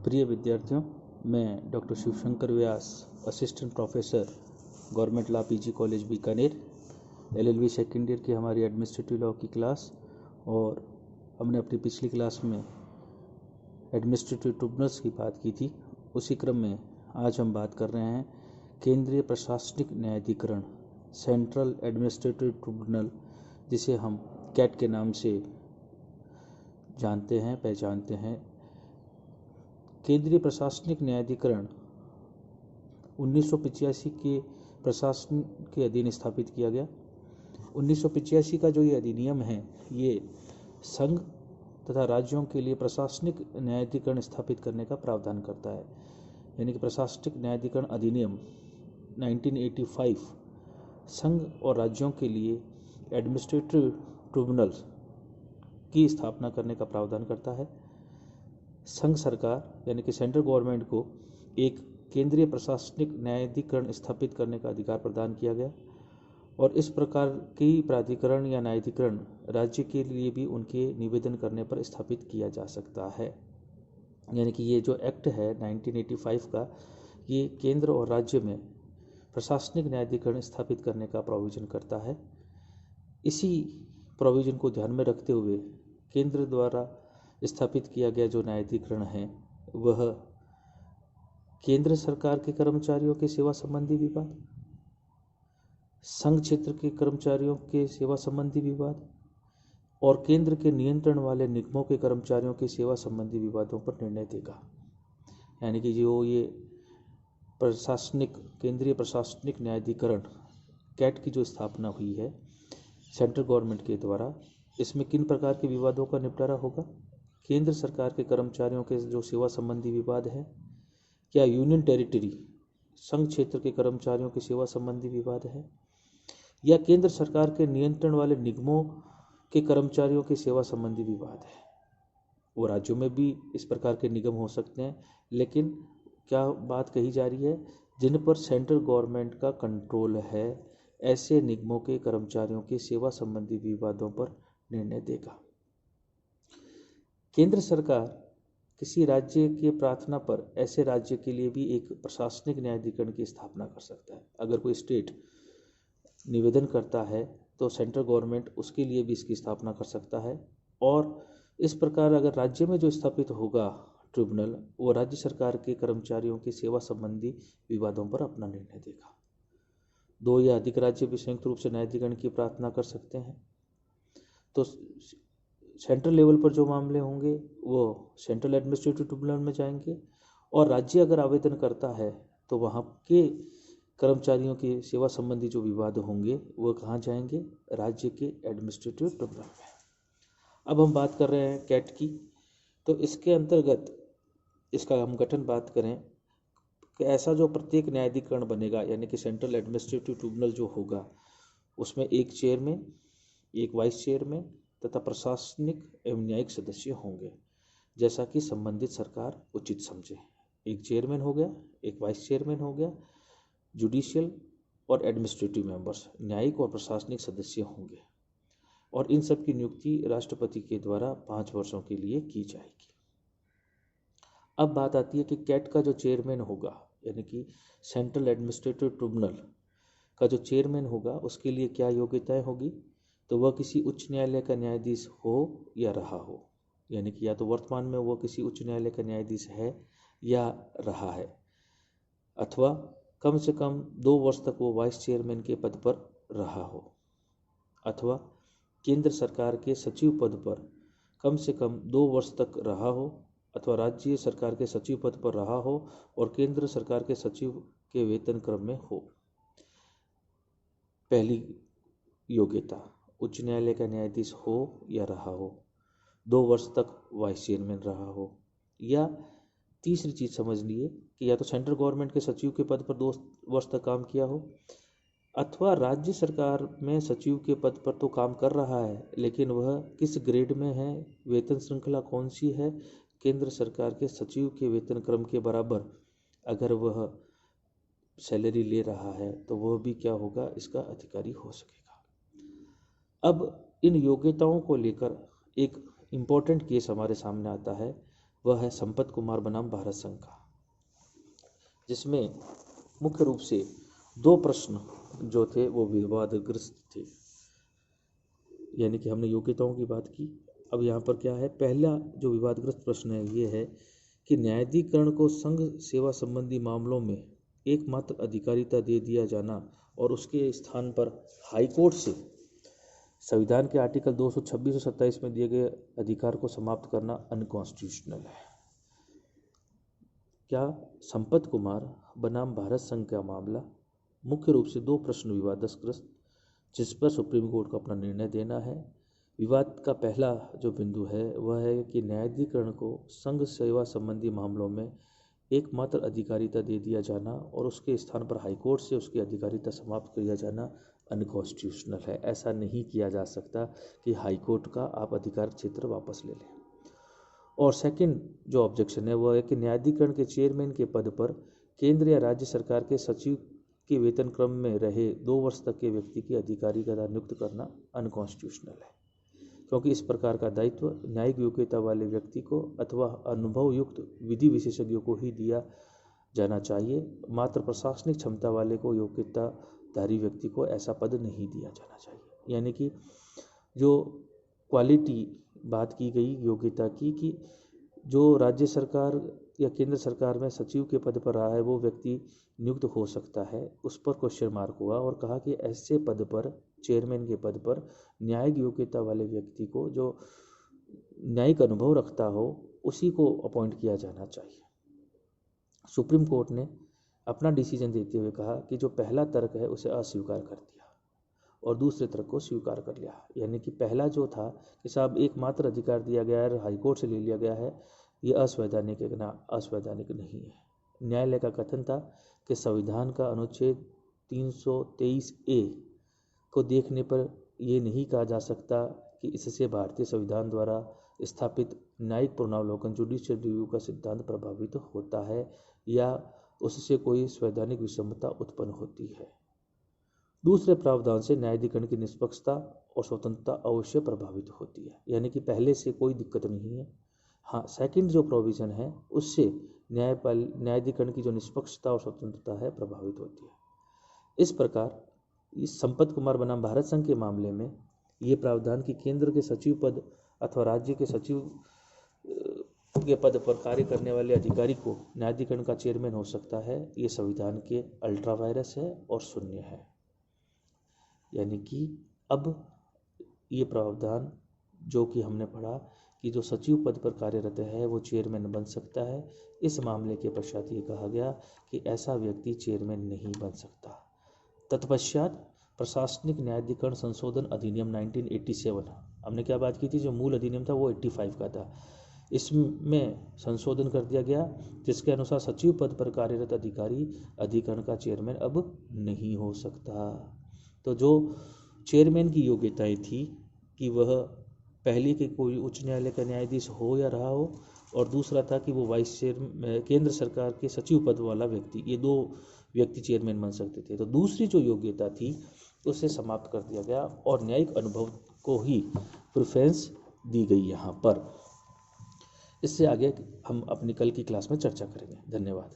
प्रिय विद्यार्थियों, मैं doctor Shivshankar Vyas, assistant professor, government law PG college Bikaner, LLB second year की हमारी एडमिनिस्ट्रेटिव लॉ की क्लास। और हमने अपनी पिछली क्लास में एडमिनिस्ट्रेटिव ट्रिब्यूनल्स की बात की थी। उसी क्रम में आज हम बात कर रहे हैं केंद्रीय प्रशासनिक न्यायाधिकरण, सेंट्रल एडमिनिस्ट्रेटिव ट्रिब्यूनल, जिसे हम कैट के नाम से जानते हैं, पहचानते हैं। केंद्रीय प्रशासनिक न्यायाधिकरण 1985 के प्रशासन के अधीन स्थापित किया गया। 1985 का जो ये अधिनियम है, ये संघ तथा राज्यों के लिए प्रशासनिक न्यायाधिकरण स्थापित करने का प्रावधान करता है। यानी कि प्रशासनिक न्यायाधिकरण अधिनियम 1985 संघ और राज्यों के लिए एडमिनिस्ट्रेटिव ट्रिब्यूनल की स्थापना करने का प्रावधान करता है। संघ सरकार यानी कि सेंट्रल गवर्नमेंट को एक केंद्रीय प्रशासनिक न्यायाधिकरण स्थापित करने का अधिकार प्रदान किया गया, और इस प्रकार की प्राधिकरण या न्यायाधिकरण राज्य के लिए भी उनके निवेदन करने पर स्थापित किया जा सकता है। यानी कि ये जो एक्ट है 1985 का, ये केंद्र और राज्य में प्रशासनिक न्यायाधिकरण स्थापित करने का प्रोविजन करता है। इसी प्रोविजन को ध्यान में रखते हुए केंद्र द्वारा स्थापित किया गया जो न्यायाधिकरण है, वह केंद्र सरकार के कर्मचारियों के सेवा संबंधी विवाद, संघ क्षेत्र के कर्मचारियों के सेवा संबंधी विवाद और केंद्र के नियंत्रण वाले निगमों के कर्मचारियों के सेवा संबंधी विवादों पर निर्णय देगा। यानी कि जो ये केंद्रीय प्रशासनिक न्यायाधिकरण कैट की जो स्थापना हुई है सेंट्रल गवर्नमेंट के द्वारा, इसमें किन प्रकार के विवादों का निपटारा होगा? केंद्र सरकार के कर्मचारियों के जो सेवा संबंधी विवाद है, क्या यूनियन टेरिटरी संघ क्षेत्र के कर्मचारियों की सेवा संबंधी विवाद है, या केंद्र सरकार के नियंत्रण वाले निगमों के कर्मचारियों की सेवा संबंधी विवाद है। वो राज्यों में भी इस प्रकार के निगम हो सकते हैं, लेकिन क्या बात कही जा रही है, जिन पर सेंट्रल गवर्नमेंट का कंट्रोल है, ऐसे निगमों के कर्मचारियों की सेवा संबंधी विवादों पर निर्णय देगा। केंद्र सरकार किसी राज्य के प्रार्थना पर ऐसे राज्य के लिए भी एक प्रशासनिक न्यायाधिकरण की स्थापना कर सकता है। अगर कोई स्टेट निवेदन करता है तो सेंट्रल गवर्नमेंट उसके लिए भी इसकी स्थापना कर सकता है, और इस प्रकार अगर राज्य में जो स्थापित होगा ट्रिब्यूनल, वो राज्य सरकार के कर्मचारियों की सेवा संबंधी विवादों पर अपना निर्णय देगा। 2 या अधिक राज्य भी संयुक्त रूप से न्यायाधिकरण की प्रार्थना कर सकते हैं। तो सेंट्रल लेवल पर जो मामले होंगे वो सेंट्रल एडमिनिस्ट्रेटिव ट्रिब्यूनल में जाएंगे, और राज्य अगर आवेदन करता है तो वहाँ के कर्मचारियों की सेवा संबंधी जो विवाद होंगे वो कहाँ जाएंगे? राज्य के एडमिनिस्ट्रेटिव ट्रिब्यूनल में। अब हम बात कर रहे हैं कैट की। तो इसके अंतर्गत इसका हम गठन बात करें कि ऐसा जो प्रत्येक न्यायाधिकरण बनेगा, यानी कि सेंट्रल एडमिनिस्ट्रेटिव ट्रिब्यूनल जो होगा, उसमें एक चेयरमैन, एक वाइस चेयरमैन तथा प्रशासनिक एवं न्यायिक सदस्य होंगे, जैसा कि संबंधित सरकार उचित समझे। एक चेयरमैन हो गया, एक वाइस चेयरमैन हो गया, जुडिशियल और एडमिनिस्ट्रेटिव मेंबर्स, न्यायिक और प्रशासनिक सदस्य होंगे, और इन सब की नियुक्ति राष्ट्रपति के द्वारा 5 वर्षों के लिए की जाएगी। अब बात आती है कि कैट का जो चेयरमैन होगा, यानी कि सेंट्रल एडमिनिस्ट्रेटिव ट्रिब्यूनल का जो चेयरमैन होगा, उसके लिए क्या योग्यताएं होगी? तो वह किसी उच्च न्यायालय का न्यायाधीश हो या रहा हो, यानी कि या तो वर्तमान में वो किसी उच्च न्यायालय का न्यायाधीश है या रहा है, अथवा कम से कम 2 वर्ष तक वो वाइस चेयरमैन के पद पर रहा हो, अथवा केंद्र सरकार के सचिव पद पर कम से कम 2 वर्ष तक रहा हो, अथवा राज्य सरकार के सचिव पद पर रहा हो और केंद्र सरकार के सचिव के वेतन क्रम में हो। पहली योग्यता, उच्च न्यायालय का न्यायाधीश हो या रहा हो, 2 वर्ष तक वाइस चेयरमैन रहा हो, या तीसरी चीज समझ लिए कि या तो सेंट्रल गवर्नमेंट के सचिव के पद पर 2 वर्ष तक काम किया हो, अथवा राज्य सरकार में सचिव के पद पर तो काम कर रहा है, लेकिन वह किस ग्रेड में है, वेतन श्रृंखला कौन सी है, केंद्र सरकार के सचिव के वेतन क्रम के बराबर अगर वह सैलरी ले रहा है तो वह भी क्या होगा? इसका अधिकारी हो सकेगा। अब इन योग्यताओं को लेकर एक इम्पोर्टेंट केस हमारे सामने आता है, वह है संपत कुमार बनाम भारत संघ का, जिसमें मुख्य रूप से 2 प्रश्न जो थे वो विवादग्रस्त थे। यानी कि हमने योग्यताओं की बात की। अब यहाँ पर क्या है, पहला जो विवादग्रस्त प्रश्न है ये है कि न्यायाधिकरण को संघ सेवा संबंधी मामलों में एकमात्र अधिकारिता दे दिया जाना और उसके स्थान पर हाईकोर्ट से संविधान के आर्टिकल 226 और 27 में दिए गए अधिकार को समाप्त करना अनकॉन्स्टिट्यूशनल है। क्या संपत कुमार बनाम भारत संघ का मामला मुख्य रूप से 2 प्रश्न विवादग्रस्त, जिस पर सुप्रीम कोर्ट को अपना निर्णय देना है। विवाद का पहला जो बिंदु है वह है कि न्यायाधिकरण को संघ सेवा संबंधी मामलों में एकमात्र अधिकारिता दे दिया जाना और उसके स्थान पर हाईकोर्ट से उसकी अधिकारिता समाप्त किया जाना अनकॉन्स्टिट्यूशनल है। ऐसा नहीं किया जा सकता कि हाईकोर्ट का आप अधिकार क्षेत्र वापस ले लें। और सेकंड जो ऑब्जेक्शन है वह है कि न्यायाधिकरण के चेयरमैन के पद पर केंद्र या राज्य सरकार के सचिव के वेतन क्रम में रहे 2 वर्ष तक के व्यक्ति की अधिकारिता नियुक्त करना अनकॉन्स्टिट्यूशनल है, क्योंकि इस प्रकार का दायित्व न्यायिक योग्यता वाले व्यक्ति को अथवा अनुभव युक्त विधि विशेषज्ञों को ही दिया जाना चाहिए। मात्र प्रशासनिक क्षमता वाले को, योग्यताधारी व्यक्ति को ऐसा पद नहीं दिया जाना चाहिए। यानी कि जो क्वालिटी बात की गई योग्यता की कि जो राज्य सरकार या केंद्र सरकार में सचिव के पद पर रहा है वो व्यक्ति नियुक्त हो सकता है, उस पर क्वेश्चन मार्क हुआ और कहा कि ऐसे पद पर, चेयरमैन के पद पर न्यायिक योग्यता वाले व्यक्ति को, जो न्यायिक अनुभव रखता हो, उसी को अपॉइंट किया जाना चाहिए। सुप्रीम कोर्ट ने अपना डिसीजन देते हुए कहा कि जो पहला तर्क है उसे अस्वीकार कर दिया और दूसरे तर्क को स्वीकार कर लिया। यानी कि पहला जो था कि साहब एकमात्र अधिकार दिया गया है, हाईकोर्ट से ले लिया गया है, ये असवैधानिक नहीं है। न्यायालय का कथन था कि संविधान का अनुच्छेद 323A को देखने पर ये नहीं कहा जा सकता कि इससे भारतीय संविधान द्वारा स्थापित न्यायिक पुनरावलोकन जुडिशियल रिव्यू का सिद्धांत प्रभावित होता है या उससे कोई संवैधानिक विषमता उत्पन्न होती है। दूसरे प्रावधान से न्यायाधिकरण की निष्पक्षता और स्वतंत्रता अवश्य प्रभावित होती है। यानी कि पहले से कोई दिक्कत नहीं है। हाँ, सेकंड जो प्रोविज़न है उससे न्यायाधिकरण की जो निष्पक्षता और स्वतंत्रता है प्रभावित होती है। इस प्रकार इस संपत कुमार बनाम भारत संघ के मामले में ये प्रावधान कि केंद्र के सचिव पद अथवा राज्य के सचिव के पद पर कार्य करने वाले अधिकारी को न्यायाधिकरण का चेयरमैन हो सकता है, ये संविधान के अल्ट्रा वायरस है और शून्य है। यानी कि अब ये प्रावधान जो कि हमने पढ़ा कि जो सचिव पद पर कार्यरत है वो चेयरमैन बन सकता है, इस मामले के पश्चात ये कहा गया कि ऐसा व्यक्ति चेयरमैन नहीं बन सकता। तत्पश्चात प्रशासनिक न्यायाधिकरण संशोधन अधिनियम 1987, हमने क्या बात की थी, जो मूल अधिनियम था वो 85 का था, इसमें संशोधन कर दिया गया जिसके अनुसार सचिव पद पर कार्यरत अधिकारी अधिकरण का चेयरमैन अब नहीं हो सकता। तो जो चेयरमैन की योग्यताएं थी कि वह पहले के कोई उच्च न्यायालय का न्यायाधीश हो या रहा हो, और दूसरा था कि वो वाइस चेयरमैन केंद्र सरकार के सचिव पद वाला व्यक्ति, ये 2 व्यक्ति चेयरमैन बन सकते थे। तो दूसरी जो योग्यता थी उसे समाप्त कर दिया गया और न्यायिक अनुभव को ही प्रेफरेंस दी गई यहाँ पर। इससे आगे हम अपनी कल की क्लास में चर्चा करेंगे। धन्यवाद।